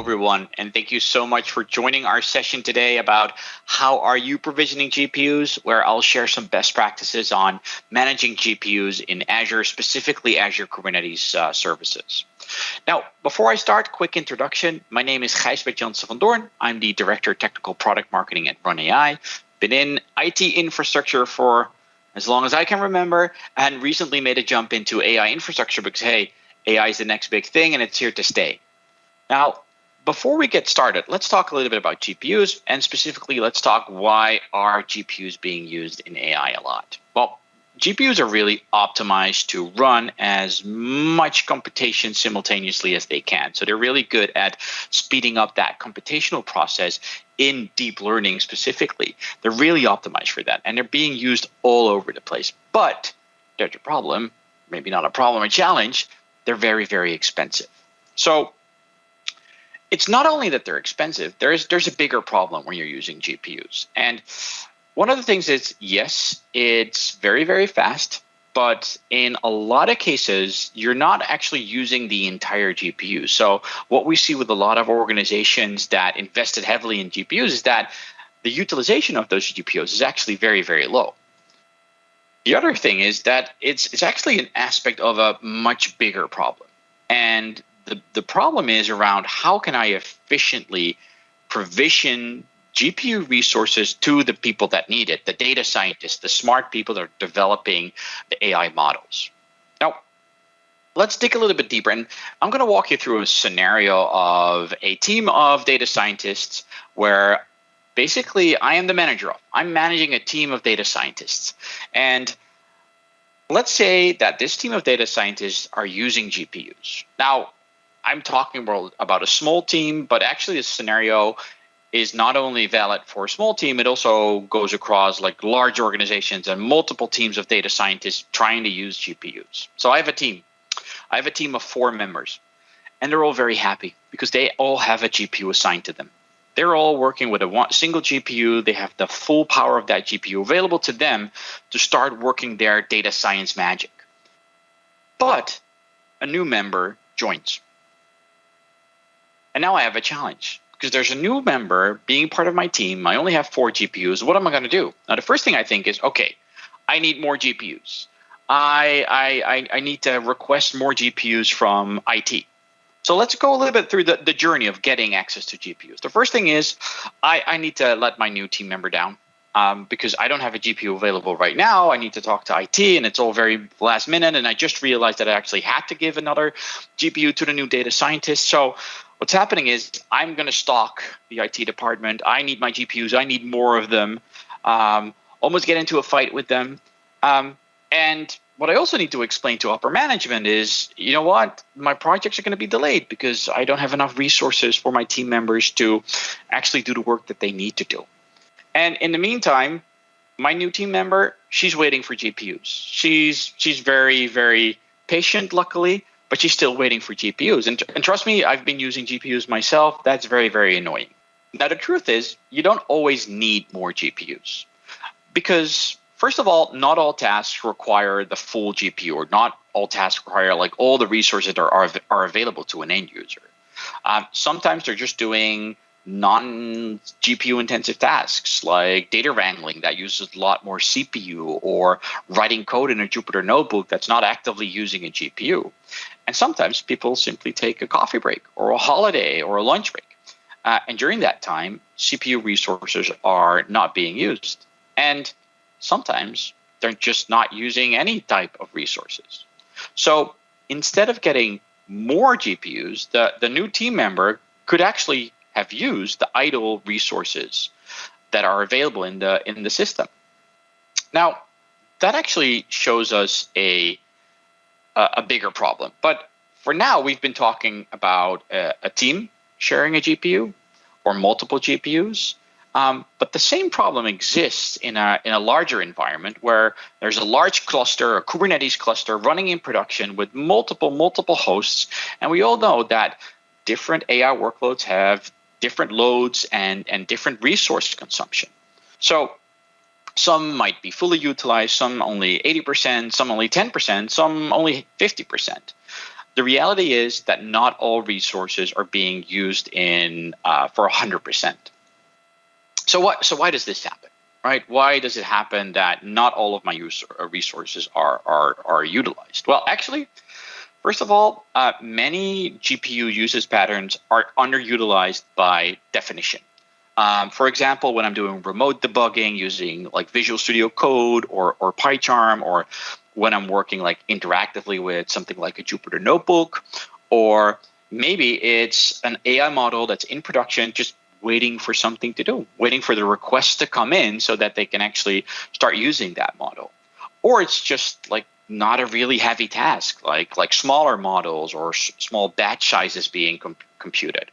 everyone, and thank you so much for joining our session today about how are you provisioning GPUs, where I'll share some best practices on managing GPUs in Azure, specifically Azure Kubernetes services. Now, before I start, quick introduction. My name is Gijsbert Janssen van Doorn. I'm the Director of Technical Product Marketing at Run AI. Been in IT infrastructure for as long as I can remember, and recently made a jump into AI infrastructure because, hey, AI is the next big thing and it's here to stay. Now, before we get started, let's talk a little bit about GPUs, and specifically, let's talk why are GPUs being used in AI a lot. Well, GPUs are really optimized to run as much computation simultaneously as they can. So they're really good at speeding up that computational process in deep learning specifically. They're really optimized for that, and they're being used all over the place. But there's a problem, maybe not a problem, a challenge. They're very, very expensive. So it's not only that they're expensive, there's a bigger problem when you're using GPUs. And one of the things is, yes, it's very, very fast, but in a lot of cases, you're not actually using the entire GPU. So what we see with a lot of organizations that invested heavily in GPUs is that the utilization of those GPUs is actually very, very low. The other thing is that it's actually an aspect of a much bigger problem. And the problem is around how can I efficiently provision GPU resources to the people that need it, the data scientists, the smart people that are developing the AI models. Now, let's dig a little bit deeper. And I'm going to walk you through a scenario of a team of data scientists where basically I am the manager of. I'm managing a team of data scientists. And let's say that this team of data scientists are using GPUs. Now, I'm talking about a small team, but actually this scenario is not only valid for a small team, it also goes across like large organizations and multiple teams of data scientists trying to use GPUs. So I have a team. I have a team of 4 members, and they're all very happy because they all have a GPU assigned to them. They're all working with a single GPU. They have the full power of that GPU available to them to start working their data science magic. But a new member joins. And now I have a challenge because there's a new member being part of my team. I only have 4 GPUs. What am I going to do? Now, the first thing I think is, okay, I need more GPUs. I need to request more GPUs from IT. So let's go a little bit through the journey of getting access to GPUs. The first thing is I need to let my new team member down because I don't have a GPU available right now. I need to talk to IT, and it's all very last minute. And I just realized that I actually had to give another GPU to the new data scientist. So what's happening is I'm going to stalk the IT department. I need my GPUs. I need more of them. Almost get into a fight with them. And what I also need to explain to upper management is, you know what, my projects are going to be delayed because I don't have enough resources for my team members to actually do the work that they need to do. And in the meantime, my new team member, she's waiting for GPUs. She's very, very patient, luckily, but she's still waiting for GPUs. And trust me, I've been using GPUs myself. That's very, very annoying. Now, the truth is, you don't always need more GPUs because, first of all, not all tasks require the full GPU, or not all tasks require like all the resources that are available to an end user. Sometimes they're just doing non-GPU intensive tasks like data wrangling that uses a lot more CPU, or writing code in a Jupyter notebook that's not actively using a GPU. And sometimes people simply take a coffee break or a holiday or a lunch break. And during that time, CPU resources are not being used. And sometimes they're just not using any type of resources. So instead of getting more GPUs, the new team member could actually have used the idle resources that are available in the system. Now, that actually shows us a bigger problem. But for now, we've been talking about a team sharing a GPU or multiple GPUs. But the same problem exists in a larger environment where there's a large cluster, a Kubernetes cluster running in production with multiple hosts. And we all know that different AI workloads have different loads and different resource consumption. So some might be fully utilized, some only 80%, some only 10%, some only 50%. the reality is that not all resources are being used in for 100%. So why does this happen, right? Why does it happen that not all of my resources are utilized? Well, actually, first of all, many GPU usage patterns are underutilized by definition. For example, when I'm doing remote debugging using like Visual Studio Code or PyCharm, or when I'm working like interactively with something like a Jupyter Notebook, or maybe it's an AI model that's in production just waiting for something to do, waiting for the request to come in so that they can actually start using that model. Or it's just like not a really heavy task, like smaller models or small batch sizes being computed.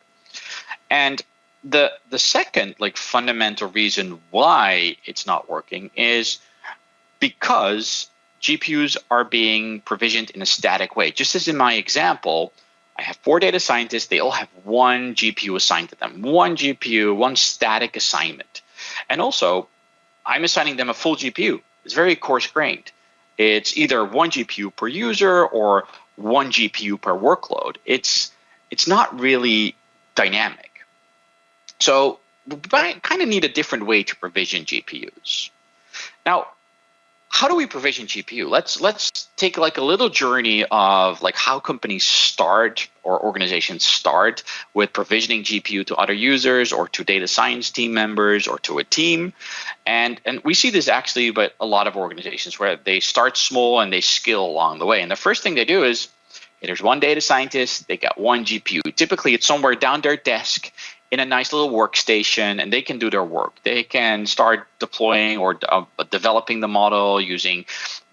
And the second like fundamental reason why it's not working is because GPUs are being provisioned in a static way. Just as in my example, I have 4 data scientists. They all have one GPU assigned to them, one GPU, one static assignment. And also, I'm assigning them a full GPU. It's very coarse-grained. It's either one GPU per user or one GPU per workload. It's not really dynamic. So we kind of need a different way to provision GPUs. Now, how do we provision GPU? Let's take like a little journey of like how companies start or organizations start with provisioning GPU to other users or to data science team members or to a team. And we see this actually with a lot of organizations where they start small and they scale along the way. And the first thing they do is, there's one data scientist, they got one GPU. Typically it's somewhere down their desk in a nice little workstation, and they can do their work. They can start deploying or developing the model using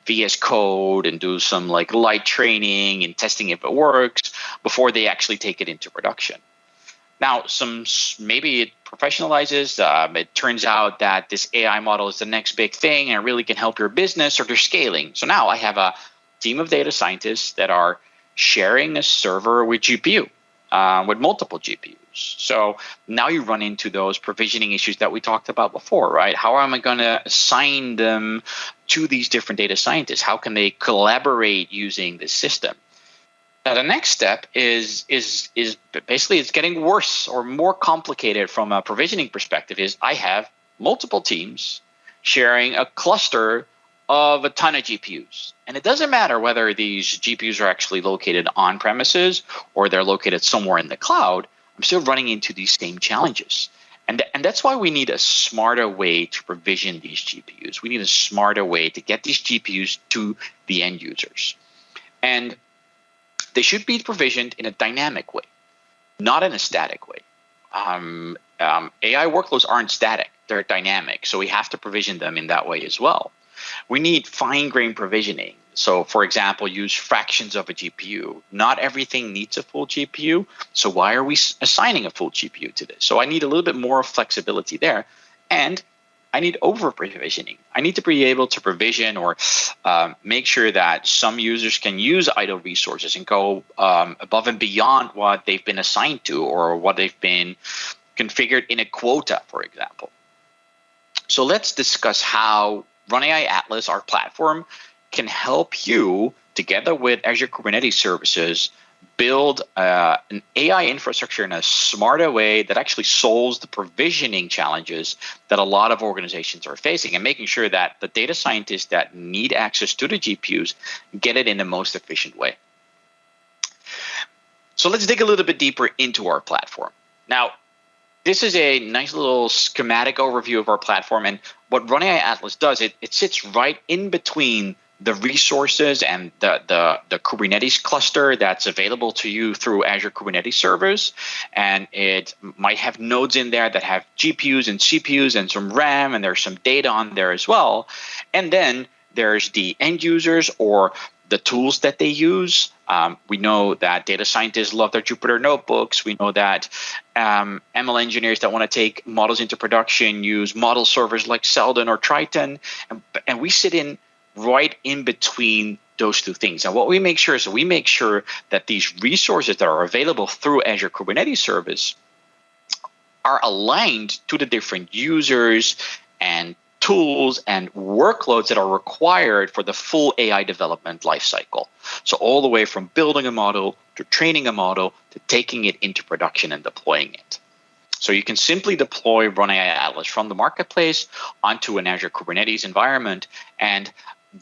VS Code and do some like light training and testing if it works before they actually take it into production. Now, maybe it professionalizes. It turns out that this AI model is the next big thing and it really can help your business, or they're scaling. So now I have a team of data scientists that are sharing a server with GPU, with multiple GPUs. So now you run into those provisioning issues that we talked about before, right? How am I going to assign them to these different data scientists? How can they collaborate using this system? Now, the next step is basically it's getting worse or more complicated from a provisioning perspective. Is I have multiple teams sharing a cluster of a ton of GPUs. And it doesn't matter whether these GPUs are actually located on premises or they're located somewhere in the cloud. I'm still running into these same challenges. And that's why we need a smarter way to provision these GPUs. We need a smarter way to get these GPUs to the end users. And they should be provisioned in a dynamic way, not in a static way. AI workloads aren't static, they're dynamic. So we have to provision them in that way as well. We need fine-grained provisioning. So, for example, use fractions of a GPU. Not everything needs a full GPU. So why are we assigning a full GPU to this? So I need a little bit more flexibility there. And I need over-provisioning. I need to be able to provision or make sure that some users can use idle resources and go above and beyond what they've been assigned to or what they've been configured in a quota, for example. So let's discuss how RunAI Atlas, our platform, can help you, together with Azure Kubernetes Services, build an AI infrastructure in a smarter way that actually solves the provisioning challenges that a lot of organizations are facing, and making sure that the data scientists that need access to the GPUs get it in the most efficient way. So let's dig a little bit deeper into our platform. Now, this is a nice little schematic overview of our platform, and what RunAI Atlas does, it sits right in between the resources and the Kubernetes cluster that's available to you through Azure Kubernetes Service. And it might have nodes in there that have GPUs and CPUs and some RAM, and there's some data on there as well. And then there's the end users or the tools that they use. We know that data scientists love their Jupyter notebooks. We know that ML engineers that want to take models into production use model servers like Selden or Triton. And we sit in right in between those two things. And what we make sure is we make sure that these resources that are available through Azure Kubernetes Service are aligned to the different users and tools and workloads that are required for the full AI development lifecycle. So all the way from building a model to training a model to taking it into production and deploying it. So you can simply deploy Run AI Atlas from the marketplace onto an Azure Kubernetes environment, and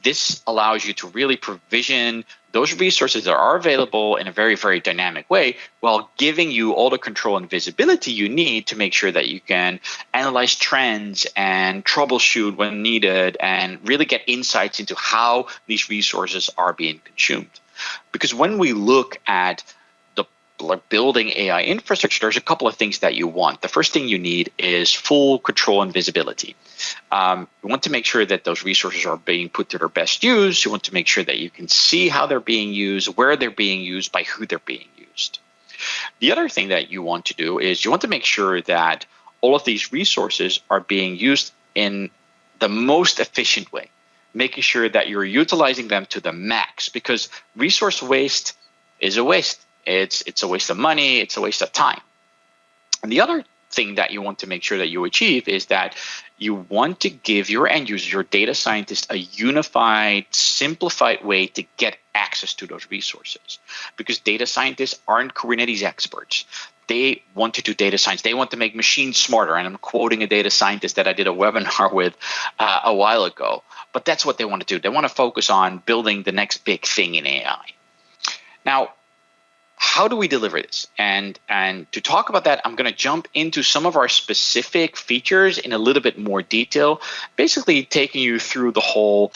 this allows you to really provision those resources that are available in a very, very dynamic way while giving you all the control and visibility you need to make sure that you can analyze trends and troubleshoot when needed and really get insights into how these resources are being consumed. Because when we look at building AI infrastructure, there's a couple of things that you want. The first thing you need is full control and visibility. You want to make sure that those resources are being put to their best use. You want to make sure that you can see how they're being used, where they're being used, by who they're being used. The other thing that you want to do is you want to make sure that all of these resources are being used in the most efficient way, making sure that you're utilizing them to the max, because resource waste is a waste. It's a waste of money, it's a waste of time. And the other thing that you want to make sure that you achieve is that you want to give your end users, your data scientists, a unified, simplified way to get access to those resources. Because data scientists aren't Kubernetes experts. They want to do data science. They want to make machines smarter. And I'm quoting a data scientist that I did a webinar with a while ago. But that's what they want to do. They want to focus on building the next big thing in AI. Now, how do we deliver this? And to talk about that, I'm going to jump into some of our specific features in a little bit more detail, basically taking you through the whole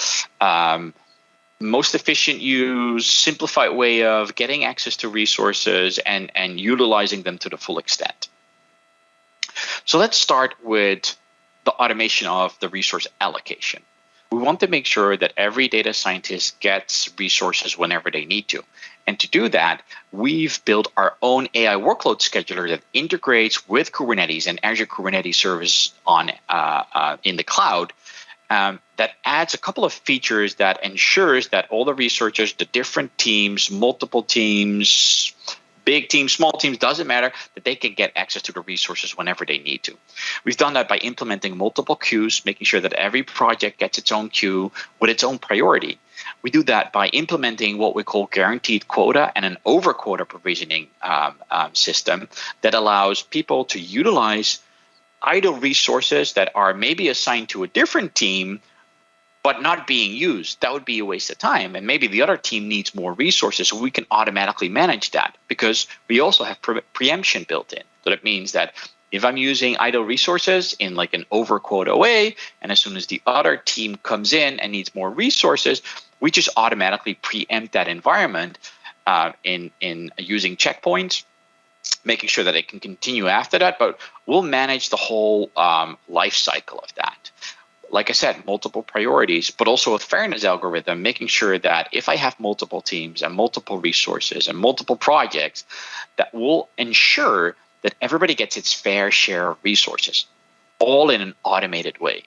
most efficient use, simplified way of getting access to resources and utilizing them to the full extent. So let's start with the automation of the resource allocation. We want to make sure that every data scientist gets resources whenever they need to. And to do that, we've built our own AI workload scheduler that integrates with Kubernetes and Azure Kubernetes Service on in the cloud. That adds a couple of features that ensures that all the researchers, the different teams, multiple teams, big teams, small teams, doesn't matter, that they can get access to the resources whenever they need to. We've done that by implementing multiple queues, making sure that every project gets its own queue with its own priority. We do that by implementing what we call guaranteed quota and an over quota provisioning system that allows people to utilize idle resources that are maybe assigned to a different team but not being used. That would be a waste of time. And maybe the other team needs more resources, so we can automatically manage that because we also have preemption built in. So that means that if I'm using idle resources in like an over quota way, and as soon as the other team comes in and needs more resources, we just automatically preempt that environment in using checkpoints, making sure that it can continue after that. But we'll manage the whole life cycle of that. Like I said, multiple priorities, but also a fairness algorithm, making sure that if I have multiple teams and multiple resources and multiple projects, that will ensure that everybody gets its fair share of resources, all in an automated way.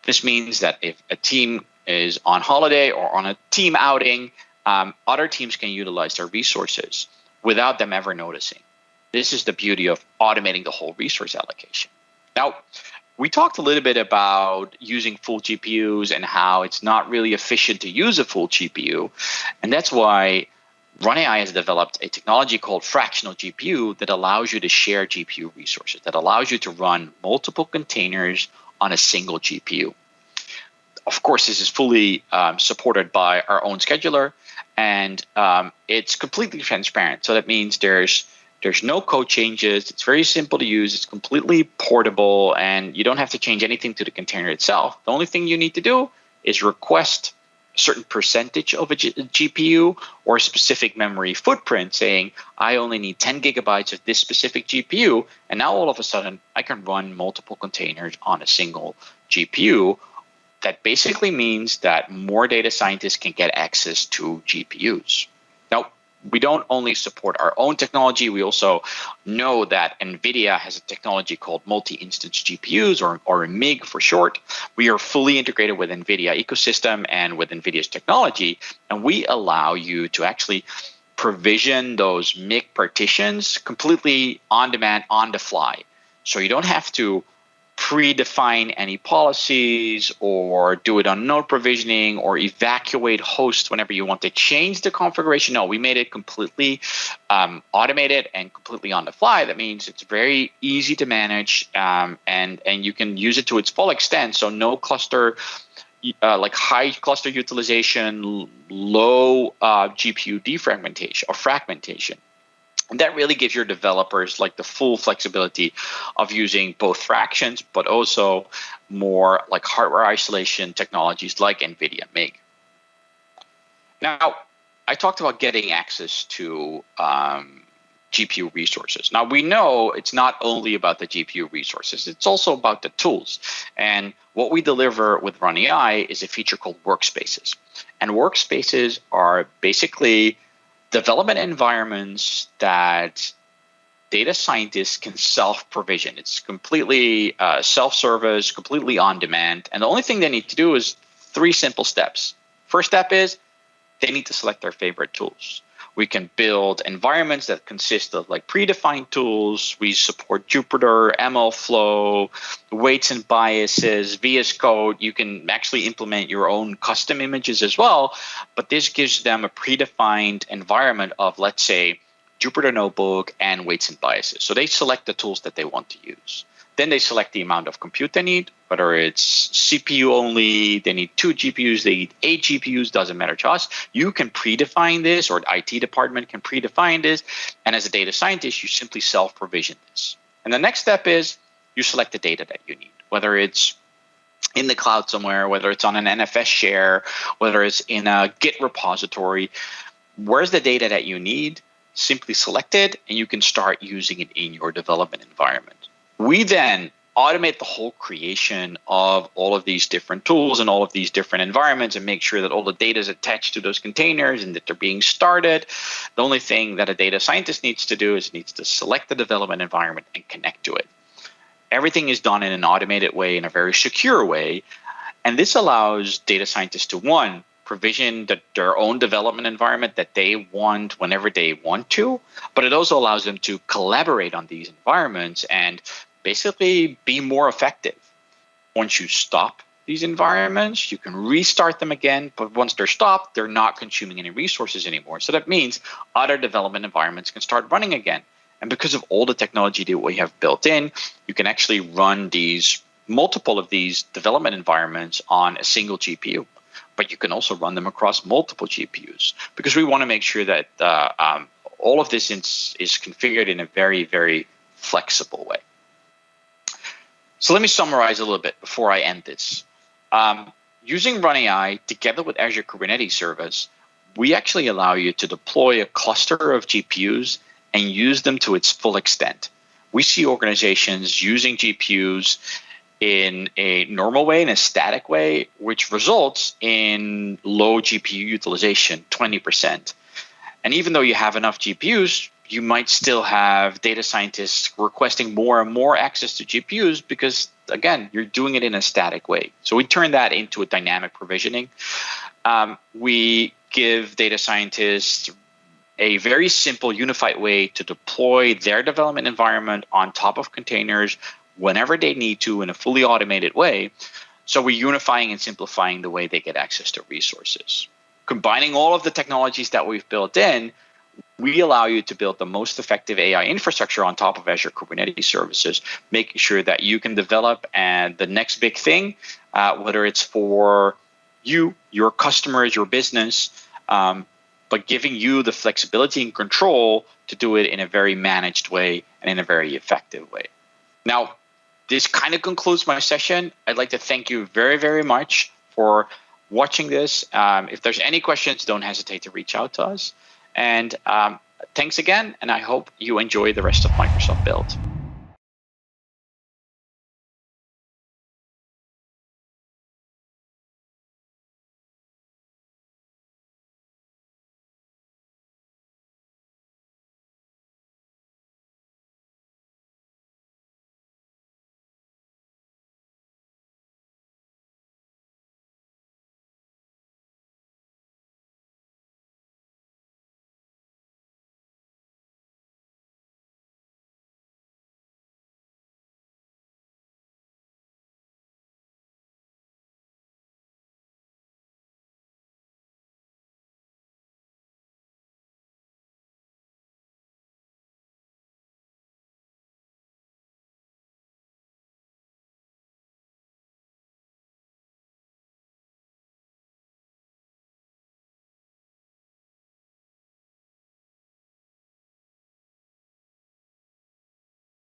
This means that if a team is on holiday or on a team outing, other teams can utilize their resources without them ever noticing. This is the beauty of automating the whole resource allocation. Now, we talked a little bit about using full GPUs and how it's not really efficient to use a full GPU. And that's why Run AI has developed a technology called fractional GPU that allows you to share GPU resources, that allows you to run multiple containers on a single GPU. Of course, this is fully supported by our own scheduler, and it's completely transparent. So that means there's no code changes. It's very simple to use. It's completely portable, and you don't have to change anything to the container itself. The only thing you need to do is request a certain percentage of a GPU or a specific memory footprint, saying, I only need 10 gigabytes of this specific GPU. And now all of a sudden, I can run multiple containers on a single GPU. That basically means that more data scientists can get access to GPUs. Now, we don't only support our own technology, we also know that NVIDIA has a technology called multi-instance GPUs, or MIG for short. We are fully integrated with NVIDIA ecosystem and with NVIDIA's technology, and we allow you to actually provision those MIG partitions completely on demand, on the fly. So you don't have to predefine any policies or do it on node provisioning or evacuate hosts whenever you want to change the configuration. No, we made it completely automated and completely on the fly. That means it's very easy to manage and you can use it to its full extent. So no cluster, like high cluster utilization, low GPU defragmentation or fragmentation. And that really gives your developers like the full flexibility of using both fractions, but also more like hardware isolation technologies like NVIDIA make. Now, I talked about getting access to GPU resources. Now, we know it's not only about the GPU resources, it's also about the tools. And what we deliver with Run AI is a feature called Workspaces. And Workspaces are basically development environments that data scientists can self-provision. It's completely self-service, completely on demand. And the only thing they need to do is 3 simple steps. First step is they need to select their favorite tools. We can build environments that consist of like predefined tools. We support Jupyter, MLflow, weights and biases, VS Code. You can actually implement your own custom images as well. But this gives them a predefined environment of, let's say, Jupyter Notebook and weights and biases. So they select the tools that they want to use. Then they select the amount of compute they need, whether it's CPU only, they need 2 GPUs, they need 8 GPUs, doesn't matter to us. You can predefine this, or the IT department can predefine this. And as a data scientist, you simply self-provision this. And the next step is you select the data that you need, whether it's in the cloud somewhere, whether it's on an NFS share, whether it's in a Git repository. Where's the data that you need? Simply select it, and you can start using it in your development environment. We then automate the whole creation of all of these different tools and all of these different environments and make sure that all the data is attached to those containers and that they're being started. The only thing that a data scientist needs to do is needs to select the development environment and connect to it. Everything is done in an automated way, in a very secure way. And this allows data scientists to, 1, provision their own development environment that they want whenever they want to, but it also allows them to collaborate on these environments and basically be more effective. Once you stop these environments, you can restart them again, but once they're stopped, they're not consuming any resources anymore. So that means other development environments can start running again. And because of all the technology that we have built in, you can actually run multiple of these development environments on a single GPU. But you can also run them across multiple GPUs because we want to make sure that all of this is configured in a very, very flexible way. So let me summarize a little bit before I end this. Using Run AI together with Azure Kubernetes Service, we actually allow you to deploy a cluster of GPUs and use them to its full extent. We see organizations using GPUs in a normal way, in a static way, which results in low GPU utilization, 20%. And even though you have enough GPUs, you might still have data scientists requesting more and more access to GPUs because, again, you're doing it in a static way. So we turn that into a dynamic provisioning. We give data scientists a very simple, unified way to deploy their development environment on top of containers whenever they need to in a fully automated way. So we're unifying and simplifying the way they get access to resources. Combining all of the technologies that we've built in, we allow you to build the most effective AI infrastructure on top of Azure Kubernetes services, making sure that you can develop the next big thing, whether it's for you, your customers, your business, but giving you the flexibility and control to do it in a very managed way and in a very effective way. Now, this kind of concludes my session. I'd like to thank you very, very much for watching this. If there's any questions, don't hesitate to reach out to us. And thanks again, and I hope you enjoy the rest of Microsoft Build.